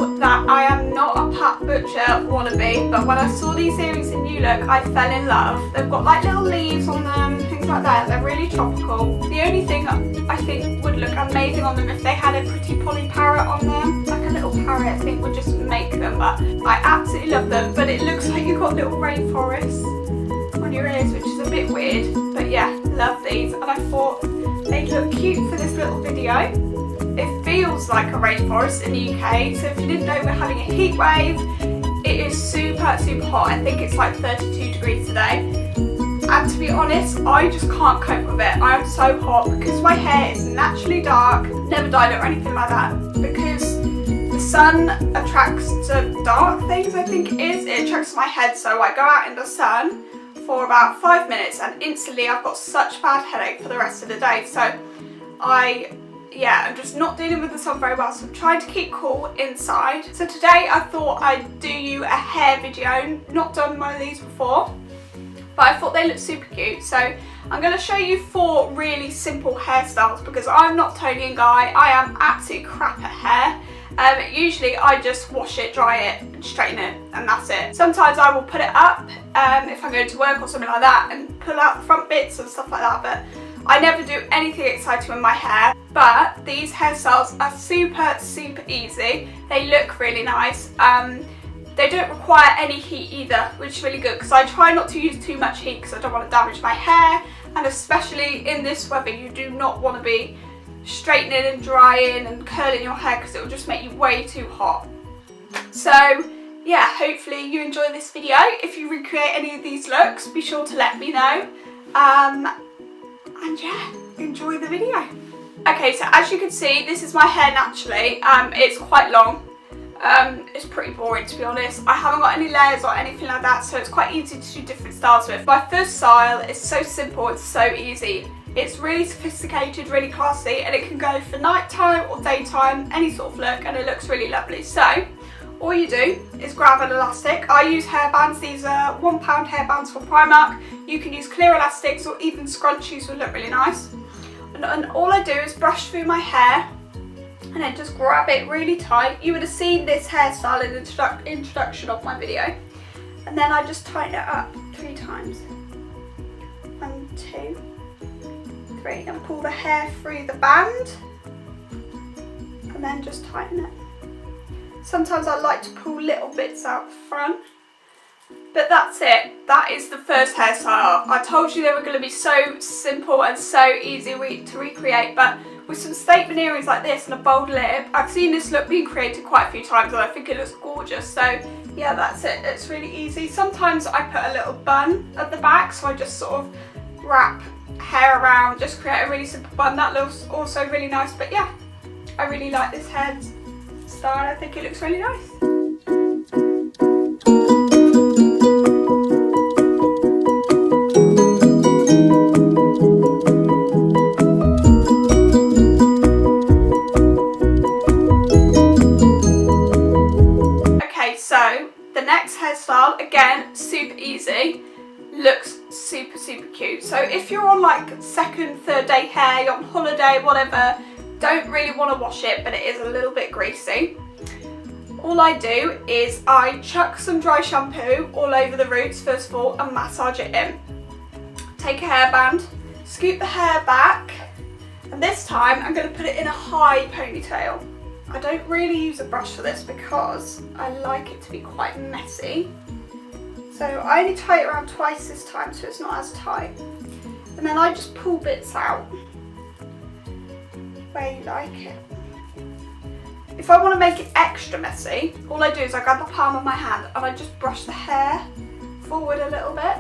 admit that I am not a Pat Butcher wannabe, but when I saw these earrings in New Look, I fell in love. They've got like little leaves on them, things like that. They're really tropical. The only thing I think would look amazing on them if they had a pretty poly parrot on them, like a little parrot, I think would just make them. But I absolutely love them. But it looks like you've got little rainforests on your ears, which is a bit weird. But yeah, love these, and I thought they'd look cute for this little video. It feels like a rainforest in the UK, so if you didn't know, we're having a heat wave. It is super hot. I think it's like 32 degrees today. And to be honest, I just can't cope with it. I am so hot because my hair is naturally dark, never dyed it or anything like that, because the sun attracts to dark things, I think it is. It attracts my head, so I go out in the sun for about 5 minutes and instantly I've got such bad headache for the rest of the day. So I'm just not dealing with the sun very well, so I'm trying to keep cool inside. So today I thought I'd do you a hair video. Not done one of these before, but I thought they looked super cute. So I'm going to show you 4 really simple hairstyles because I'm not Tony and Guy. I am absolutely crap at hair. Usually I just wash it, dry it, and straighten it, and that's it. Sometimes I will put it up if I'm going to work or something like that and pull out the front bits and stuff like that, but I never do anything exciting with my hair. But these hairstyles are super easy. They look really nice. They don't require any heat either, which is really good because I try not to use too much heat because I don't want to damage my hair, and especially in this weather you do not want to be straightening and drying and curling your hair because it will just make you way too hot. So yeah, hopefully you enjoy this video. If you recreate any of these looks, be sure to let me know. And yeah, enjoy the video. Okay, so as you can see, this is my hair naturally. It's quite long. It's pretty boring, to be honest. I haven't got any layers or anything like that, so it's quite easy to do different styles with. My first style is so simple, it's so easy. It's really sophisticated, really classy, and it can go for nighttime or daytime, any sort of look, and it looks really lovely. So all you do is grab an elastic. I use hairbands. These are £1 hairbands from Primark. You can use clear elastics or even scrunchies would look really nice. And all I do is brush through my hair and then just grab it really tight. You would have seen this hairstyle in the introduction of my video. And then I just tighten it up 3 times. 1, 2, 3, and pull the hair through the band. And then just tighten it. Sometimes I like to pull little bits out the front. But that's it. That is the first hairstyle. I told you they were going to be so simple and so easy to recreate, but with some statement earrings like this and a bold lip, I've seen this look being created quite a few times and I think it looks gorgeous. So yeah, that's it. It's really easy. Sometimes I put a little bun at the back, so I just sort of wrap hair around, just create a really simple bun. That looks also really nice. But yeah, I really like this hairstyle. I think it looks really nice. So the next hairstyle, again, super easy, looks super cute. So if you're on like 2nd, 3rd day hair, you're on holiday, whatever, don't really want to wash it, but it is a little bit greasy. All I do is I chuck some dry shampoo all over the roots first of all and massage it in. Take a hairband, scoop the hair back, and this time I'm going to put it in a high ponytail. I don't really use a brush for this because I like it to be quite messy. So I only tie it around twice this time, so it's not as tight. And then I just pull bits out where you like it. If I want to make it extra messy, all I do is I grab the palm of my hand and I just brush the hair forward a little bit.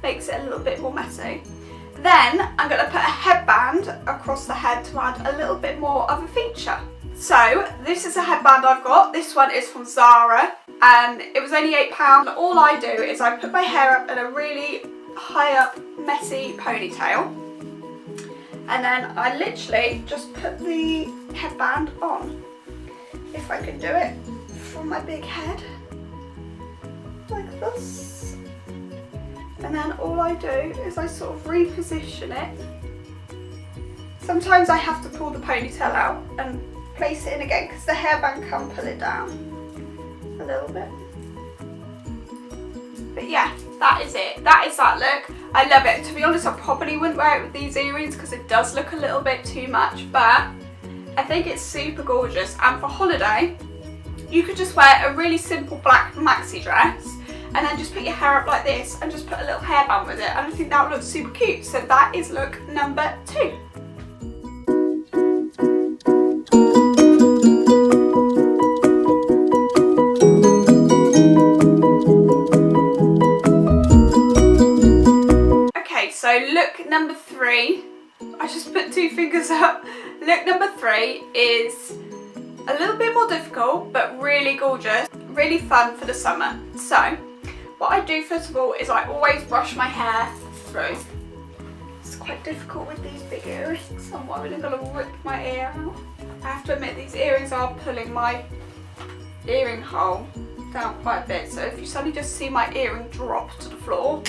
Makes it a little bit more messy. Then I'm going to put a headband across the head to add a little bit more of a feature. So this is a headband I've got. This one is from Zara and it was only £8. All I do is I put my hair up in a really high up messy ponytail, and then I literally just put the headband on, if I can do it from my big head, like this. And then all I do is I sort of reposition it. Sometimes I have to pull the ponytail out and place it in again because the hairband can pull it down a little bit. But yeah, that is it. That is that look. I love it. To be honest, I probably wouldn't wear it with these earrings because it does look a little bit too much, but I think it's super gorgeous. And for holiday, you could just wear a really simple black maxi dress and then just put your hair up like this and just put a little hairband with it, and I think that would look super cute. So that is look number 2. Okay, so look number 3, I just put 2 fingers up. Look number 3 is a little bit more difficult, but really gorgeous, really fun for the summer. So what I do first of all is I always brush my hair through. It's quite difficult with these big earrings. I'm worried I'm going to rip my ear out. I have to admit, these earrings are pulling my earring hole down quite a bit. So if you suddenly just see my earring drop to the floor,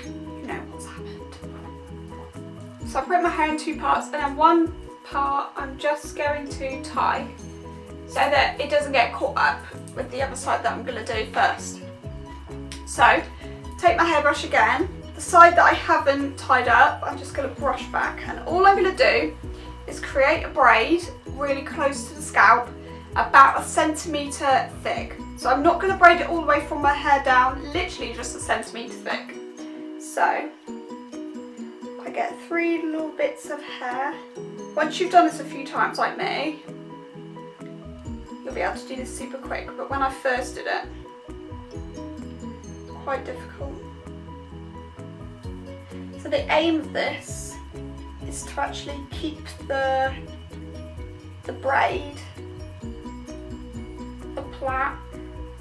you know what's happened. So I put my hair in 2 parts, and then one part I'm just going to tie so that it doesn't get caught up with the other side that I'm going to do first. So, take my hairbrush again, the side that I haven't tied up, I'm just going to brush back, and all I'm going to do is create a braid really close to the scalp, about 1 centimetre thick. So I'm not going to braid it all the way from my hair down, literally just 1 centimetre thick. So, I get 3 little bits of hair. Once you've done this a few times like me, you'll be able to do this super quick, but when I first did it, quite difficult. So the aim of this is to actually keep the braid, the plait. I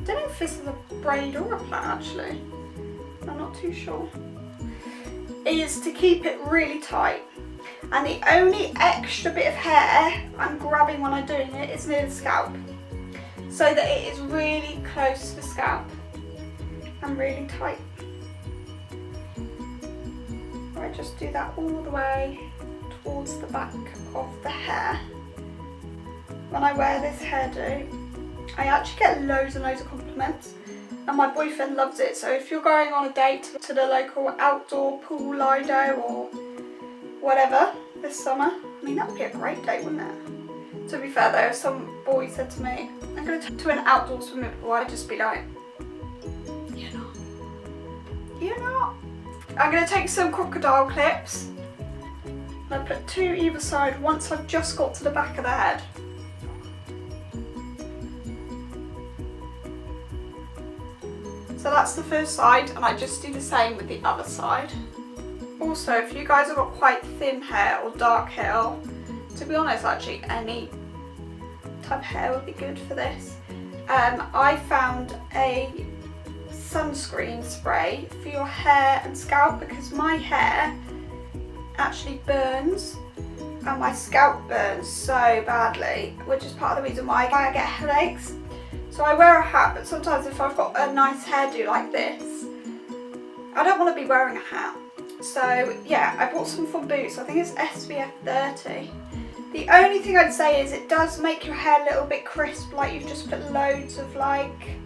don't know if this is a braid or a plait actually. I'm not too sure. Is to keep it really tight. And the only extra bit of hair I'm grabbing when I'm doing it is near the scalp, so that it is really close to the scalp and really tight. I just do that all the way towards the back of the hair. When I wear this hairdo, I actually get loads and loads of compliments, and my boyfriend loves it. So if you're going on a date to the local outdoor pool Lido or whatever this summer, I mean, that would be a great date, wouldn't it? To be fair though, if some boy said to me, I'm going to an outdoor swimming pool, I'd just be like, you're not. I'm going to take some crocodile clips and I'll put 2 either side once I've just got to the back of the head. So that's the first side, and I just do the same with the other side. Also, if you guys have got quite thin hair or dark hair, to be honest actually any type of hair would be good for this. I found a sunscreen spray for your hair and scalp, because my hair actually burns and my scalp burns so badly, which is part of the reason why I get headaches. So I wear a hat, but sometimes if I've got a nice hairdo like this, I don't want to be wearing a hat. So yeah, I bought some from Boots. I think it's SPF 30. The only thing I'd say is it does make your hair a little bit crisp, like you've just put loads of like,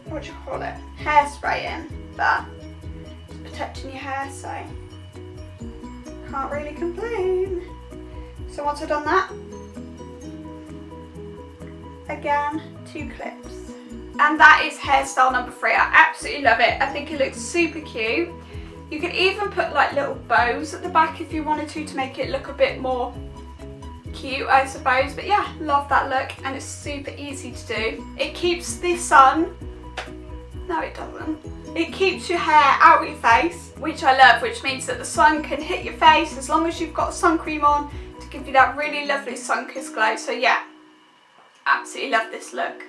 what do you call it? Hairspray in, but it's protecting your hair, so can't really complain. So once I've done that, again, 2 clips. And that is hairstyle number 3. I absolutely love it. I think it looks super cute. You could even put like little bows at the back if you wanted to make it look a bit more cute, I suppose. But yeah, love that look, and it's super easy to do. It keeps the sun, no it doesn't, it keeps your hair out of your face, which I love, which means that the sun can hit your face as long as you've got sun cream on to give you that really lovely sun-kissed glow. So yeah, absolutely love this look.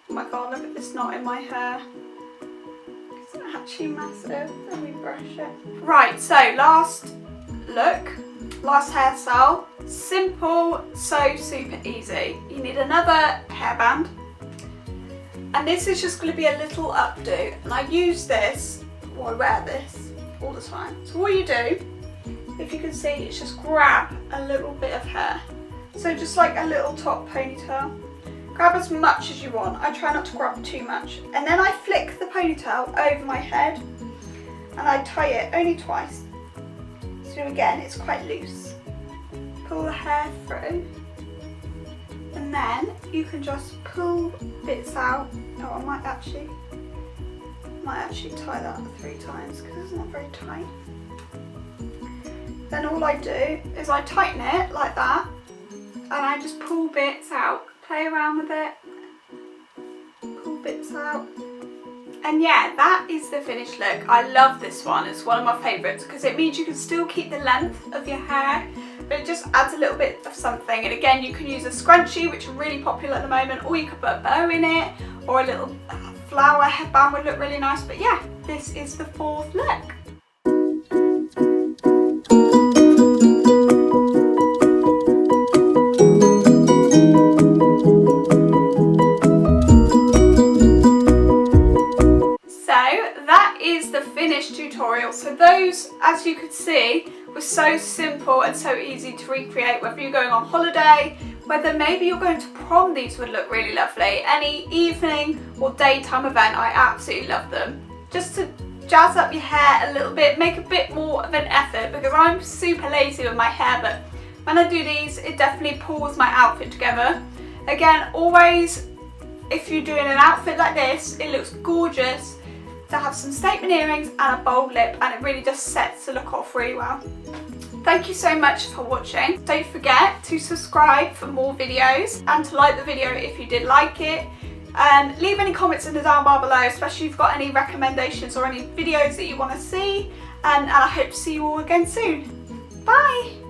Oh my god, look at this knot in my hair. It's actually massive. Let me brush it. Right, so last look. last hairstyle. Simple, so super easy. You need another hairband. And this is just going to be a little updo. And I use this, or I wear this all the time. So what you do, if you can see, is just grab a little bit of hair. So just like a little top ponytail. Grab as much as you want. I try not to grab too much. And then I flick the ponytail over my head and I tie it only twice. So again, it's quite loose. Pull the hair through. And then you can just pull bits out. Oh, I might actually tie that 3 times because it's not very tight. Then all I do is I tighten it like that and I just pull bits out. Play around with it, pull bits out, and yeah, that is the finished look. I love this one. It's one of my favourites because it means you can still keep the length of your hair, but it just adds a little bit of something. And again, you can use a scrunchie, which are really popular at the moment, or you could put a bow in it, or a little flower headband would look really nice. But yeah, this is the 4th look. Tutorial. So those, as you could see, were so simple and so easy to recreate. Whether you're going on holiday, whether maybe you're going to prom, these would look really lovely. Any evening or daytime event, I absolutely love them. Just to jazz up your hair a little bit, make a bit more of an effort, because I'm super lazy with my hair, but when I do these, it definitely pulls my outfit together. Again, always, if you're doing an outfit like this, it looks gorgeous to have some statement earrings and a bold lip, and it really just sets the look off really well. Thank you so much for watching. Don't forget to subscribe for more videos and to like the video if you did like it. Leave any comments in the down bar below, especially if you've got any recommendations or any videos that you want to see, and I hope to see you all again soon. Bye!